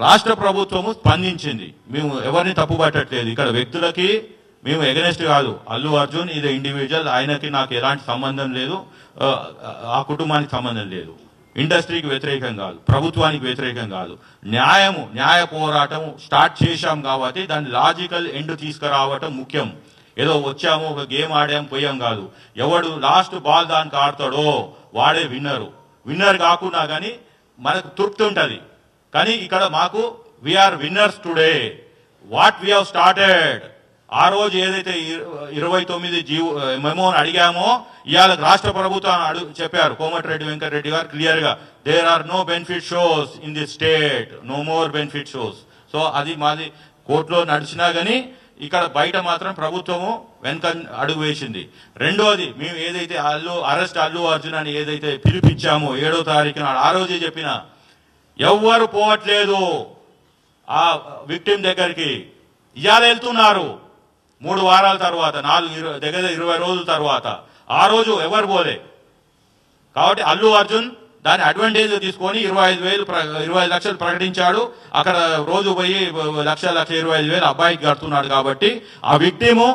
రాష్ట్ర ప్రభుత్వము స్పందించింది. మేము ఎవరిని తప్పుపట్టట్లేదు, ఇక్కడ వ్యక్తులకి మేము ఎగనెస్ట్ కాదు. అల్లు అర్జున్ ఇది ఇండివిజువల్, ఆయనకి నాకు ఎలాంటి సంబంధం లేదు, ఆ కుటుంబానికి సంబంధం లేదు. ఇండస్ట్రీకి వ్యతిరేకం కాదు, ప్రభుత్వానికి వ్యతిరేకం కాదు. న్యాయ పోరాటం స్టార్ట్ చేశాం కాబట్టి దాన్ని లాజికల్ ఎండ్ తీసుకురావటం ముఖ్యం. ఏదో వచ్చాము ఒక గేమ్ ఆడాం పోయాం కాదు. ఎవడు లాస్ట్ బాల్ దానికి ఆడతాడో వాడే విన్నర్ కాకుండా కానీ మనకు తృప్తి ఉంటుంది. కానీ ఇక్కడ మాకు we're winners today. What we have started, ఆ రోజు ఏదైతే 29 మెమోని అడిగామో ఇవాళ రాష్ట్ర ప్రభుత్వాన్ని చెప్పారు కోమటిరెడ్డి వెంకటరెడ్డి గారు క్లియర్గా, there are no benefit shows in the state, no more benefit shows. So అది మాది కోర్టులో నడిచినా కానీ ఇక్కడ బయట మాత్రం ప్రభుత్వము వెనక అడుగు వేసింది. రెండోది, మేము ఏదైతే అల్లు అర్జున్ అని ఏదైతే పిలిపించామో 7వ తారీఖు నాడు, ఆ రోజే చెప్పిన ఎవ్వరు పోవట్లేదు ఆ విక్టిమ్ దగ్గరికి. ఇవాళ వెళ్తున్నారు 3 వారాల తర్వాత, 20 రోజుల తర్వాత. ఆ రోజు ఎవరు పోలే. కాబట్టి అల్లు అర్జున్ దాని అడ్వాంటేజ్ తీసుకొని 25 లక్షలు ప్రకటించాడు. అక్కడ రోజు పోయి 1,25,000 అబ్బాయికి కడుతున్నాడు. కాబట్టి ఆ victim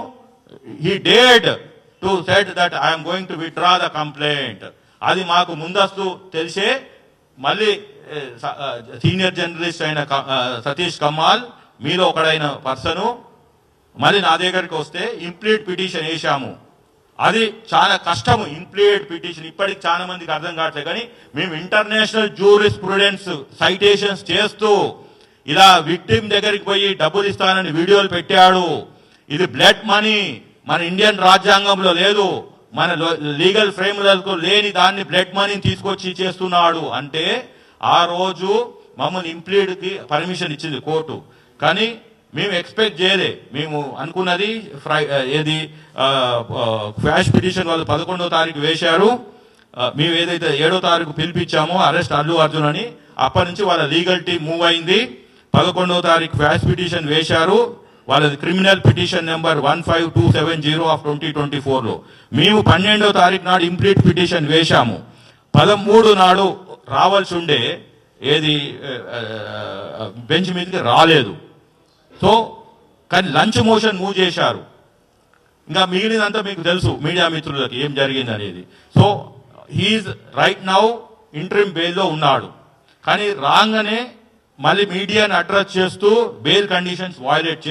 he did to set that I'm going to withdraw the complaint. అది మాకు ముందస్తు తెలిసే మళ్ళీ సీనియర్ జర్నలిస్ట్ అయిన సతీష్ కమ్మాల్ మీలో ఒకడైన పర్సను మళ్ళీ నా దగ్గరికి వస్తే ఇంప్లీట్ పిటిషన్ వేశాము. అది చాలా కష్టము ఇంప్లీట్ పిటిషన్, ఇప్పటికి చాలా మందికి అర్థం కావట్లేదు. కానీ మేము ఇంటర్నేషనల్ జూరిస్ప్రుడెన్స్ సైటేషన్స్ చేస్తూ ఇలా విక్టిమ్ దగ్గరికి పోయి డబ్బులు ఇస్తానని వీడియోలు పెట్టాడు. ఇది బ్లడ్ మనీ, మన ఇండియన్ రాజ్యాంగంలో లేదు, మన లీగల్ ఫ్రేమ్లకు లేని దాన్ని బ్లడ్ మనీని తీసుకొచ్చి చేస్తున్నాడు. అంటే ఆ రోజు మమ్మల్ని ఇంప్లీడ్కి పర్మిషన్ ఇచ్చింది కోర్టు. కానీ మేము ఎక్స్పెక్ట్ చేయలే. మేము అనుకున్నది ఏది క్వాష్ పిటిషన్ వాళ్ళు 11వ తారీఖు వేశారు. మేము ఏదైతే 7వ తారీఖు పిలిపించామో అరెస్ట్ అల్లు అర్జున్ అని, అప్పటి నుంచి వాళ్ళ లీగల్ టీం మూవ్ అయింది. 11వ తారీఖు క్వాష్ పిటిషన్ వేశారు. వాళ్ళది క్రిమినల్ పిటిషన్ నెంబర్ 15270 ఆఫ్ 2024లో. మేము 12వ తారీఖు నాడు ఇంప్లీట్ పిటిషన్ వేశాము. 13 నాడు రావాల్సి ఉండే ఏది బెంచ్ మీదకి రాలేదు. సో కానీ లంచ్ మోషన్ మూవ్ చేశారు. ఇంకా మిగిలినంతా మీకు తెలుసు మీడియా మిత్రులకి ఏం జరిగింది అనేది. So he is right now interim బెయిల్లో ఉన్నాడు. కానీ రాగానే మళ్ళీ మీడియాని అడ్రస్ చేస్తూ బెయిల్ కండిషన్స్ వయలేట్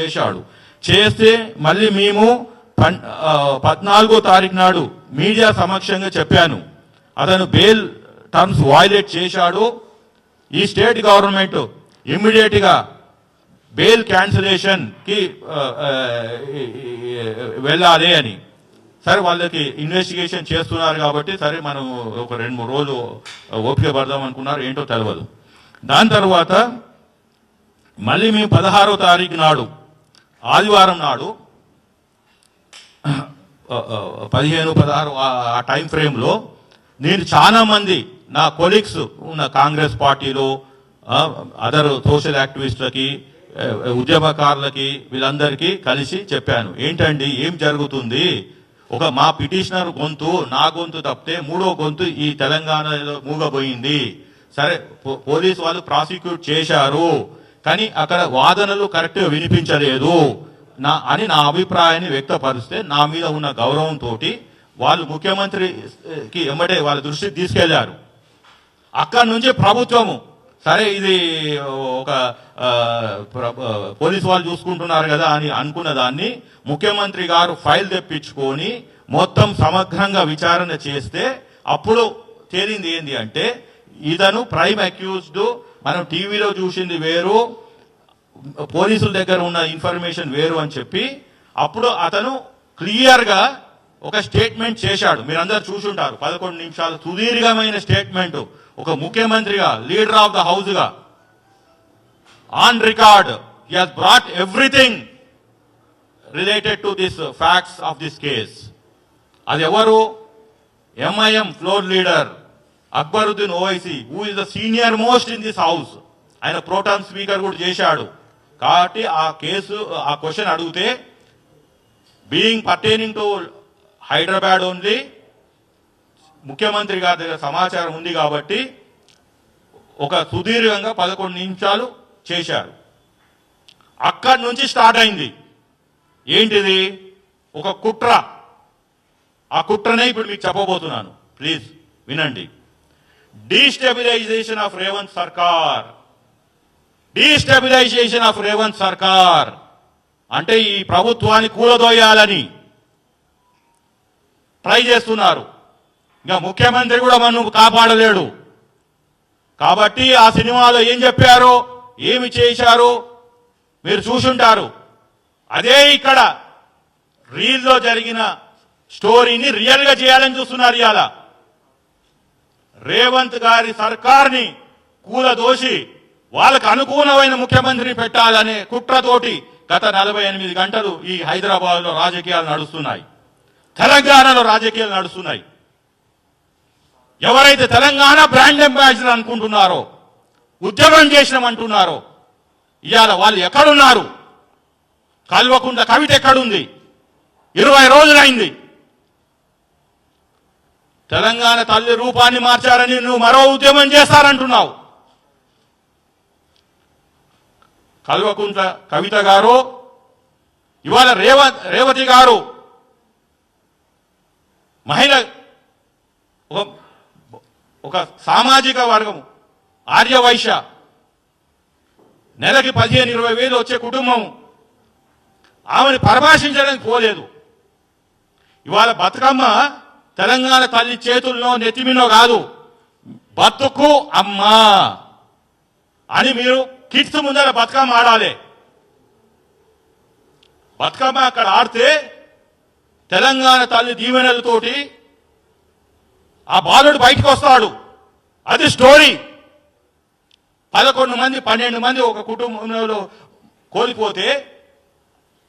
చేస్తే మళ్ళీ మేము 14వ తారీఖు నాడు మీడియా సమక్షంగా చెప్పాను, అతను బెయిల్ టర్మ్స్ వయలేట్ చేశాడు. ఈ స్టేట్ గవర్నమెంట్ ఇమ్మీడియట్గా బెయిల్ క్యాన్సిలేషన్కి వెళ్ళాలి అని. సరే వాళ్ళకి ఇన్వెస్టిగేషన్ చేస్తున్నారు కాబట్టి సరే మనం ఒక 2-3 రోజులు ఓపిక పడదాం అనుకున్నారు, ఏంటో తెలియదు. దాని తర్వాత మళ్ళీ మేము 16వ తారీఖు నాడు ఆదివారం నాడు 15-16 ఆ టైం ఫ్రేమ్లో నేను చాలా మంది నా కొలీగ్స్ ఉన్న కాంగ్రెస్ పార్టీలో అదర్ సోషల్ యాక్టివిస్టులకి ఉద్యమకారులకి వీళ్ళందరికీ కలిసి చెప్పాను, ఏంటండి ఏం జరుగుతుంది, ఒక మా పిటిషనర్ గొంతు నా గొంతు తప్పితే 3వ గొంతు ఈ తెలంగాణలో మూగబోయింది. సరే పోలీసు వాళ్ళు ప్రాసిక్యూట్ చేశారు కానీ అక్కడ వాదనలు కరెక్ట్గా వినిపించలేదు అని నా అభిప్రాయాన్ని వ్యక్తపరిస్తే నా మీద ఉన్న గౌరవంతో వాళ్ళు ముఖ్యమంత్రికి ఎమ్మటే వాళ్ళ దృష్టికి తీసుకెళ్లారు. అక్కడి నుంచి ప్రభుత్వము సరే ఇది ఒక పోలీసు వాళ్ళు చూసుకుంటున్నారు కదా అని అనుకున్న దాన్ని ముఖ్యమంత్రి గారు ఫైల్ తెప్పించుకొని మొత్తం సమగ్రంగా విచారణ చేస్తే అప్పుడు తేలింది ఏంది అంటే ఇతను ప్రైమ్ అక్యూజ్డ్, మనం టీవీలో చూసింది వేరు, పోలీసుల దగ్గర ఉన్న ఇన్ఫర్మేషన్ వేరు అని చెప్పి అప్పుడు అతను క్లియర్గా ఒక స్టేట్మెంట్ చేశాడు. మీరందరూ చూసుంటారు, 11 నిమిషాలు సుదీర్ఘమైన స్టేట్మెంట్. ఒక ముఖ్యమంత్రిగా, లీడర్ ఆఫ్ ద హౌస్ గా on record he has brought everything related to this facts of this case. అది ఎవరు? MIM floor leader Akbaruddin Owaisi, who is the senior most in this house. ఆయన ప్రోటాన్ స్పీకర్ కూడా చేశాడు. కాబట్టి ఆ కేసు ఆ question అడిగితే being pertaining to Hyderabad only, ముఖ్యమంత్రి గారి దగ్గర సమాచారం ఉంది కాబట్టి ఒక సుదీర్ఘంగా 11 నిమిషాలు చేశారు. అక్కడి నుంచి స్టార్ట్ అయింది. ఏంటిది? ఒక కుట్ర. ఆ కుట్రనే ఇప్పుడు మీకు చెప్పబోతున్నాను, ప్లీజ్ వినండి. డీస్టెబిలైజేషన్ ఆఫ్ రేవంత్ సర్కార్. డీస్టెబిలైజేషన్ ఆఫ్ రేవంత్ సర్కార్ అంటే ఈ ప్రభుత్వాన్ని కూలదోయాలని ట్రై చేస్తున్నారు. ఇంకా ముఖ్యమంత్రి కూడా మనం కాపాడలేడు. కాబట్టి ఆ సినిమాలో ఏం చెప్పారో, ఏమి చేశారో మీరు చూసుంటారు. అదే ఇక్కడ రీల్లో జరిగిన స్టోరీని రియల్గా చేయాలని చూస్తున్నారు. ఇవాళ రేవంత్ గారి సర్కార్ని కూలదోసి వాళ్ళకు అనుకూలమైన ముఖ్యమంత్రిని పెట్టాలనే కుట్రతోటి గత 48 గంటలు ఈ హైదరాబాద్లో రాజకీయాలు నడుస్తున్నాయి, తెలంగాణలో రాజకీయాలు నడుస్తున్నాయి. ఎవరైతే తెలంగాణ బ్రాండ్ అంబాసిడర్ అనుకుంటున్నారో, ఉద్యమం చేసినామంటున్నారో, ఇవాళ వాళ్ళు ఎక్కడున్నారు? కల్వకుంట్ల కవిత ఎక్కడుంది? 20 రోజులైంది. తెలంగాణ తల్లి రూపాన్ని మార్చారని నువ్వు మరో ఉద్యమం చేస్తారంటున్నావు. కల్వకుంట్ల కవిత గారు, ఇవాళ రేవతి గారు మహిళ, ఒక సామాజిక వర్గం, ఆర్యవైశ్య, నెలకి 15-20 వేలు వచ్చే కుటుంబం, ఆమెను పరామర్శించడానికి పోలేదు. ఇవాళ బతుకమ్మ తెలంగాణ తల్లి చేతుల్లో నెత్తిమినో కాదు, బతుకు అమ్మా అని మీరు కిడ్స్ ముందర బతుకమ్మ ఆడాలి. బతుకమ్మ అక్కడ ఆడితే తెలంగాణ తల్లి దీవెనలతోటి ఆ బాలుడు బయటకు వస్తాడు. అది స్టోరీ. 11 మంది 12 మంది ఒక కుటుంబంలో కోల్పోతే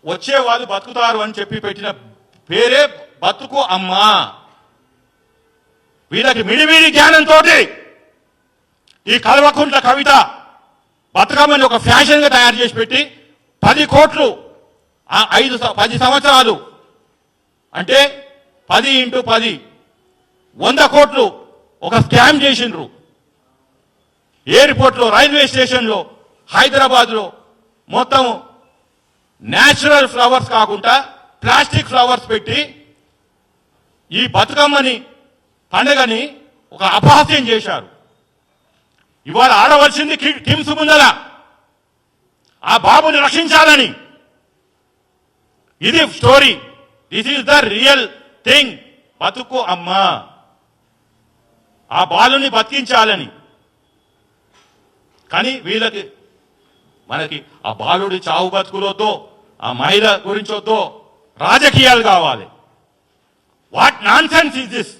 వచ్చే వాళ్ళు బతుకుతారు అని చెప్పి పెట్టిన పేరే బతుకు అమ్మా. వీళ్ళకి మిడిమిడి జ్ఞానంతో ఈ కల్వకుంట్ల కవిత బతుకమ్మని ఒక ఫ్యాషన్గా తయారు చేసి పెట్టి 10 కోట్లు 10 సంవత్సరాలు అంటే 10 × 10 100 కోట్లు ఒక స్కామ్ చేసిండ్రు. ఎయిర్పోర్ట్లో, రైల్వే స్టేషన్లో, హైదరాబాద్లో మొత్తం న్యాచురల్ ఫ్లవర్స్ కాకుండా ప్లాస్టిక్ ఫ్లవర్స్ పెట్టి ఈ బతుకమ్మని పండుగని ఒక అపహాస్యం చేశారు. ఇవాళ ఆడవలసింది కిమ్స్ ముందర ఆ బాబుని రక్షించాలని. ఇది story. This is the real thing. బతుకు అమ్మా, ఆ బాలుని బతికించాలని. కానీ వీళ్ళకి మనకి ఆ బాలుడి చావు బతుకులతో, ఆ మహిళ గురించి వద్దో, రాజకీయాలు కావాలి. What non sense is this?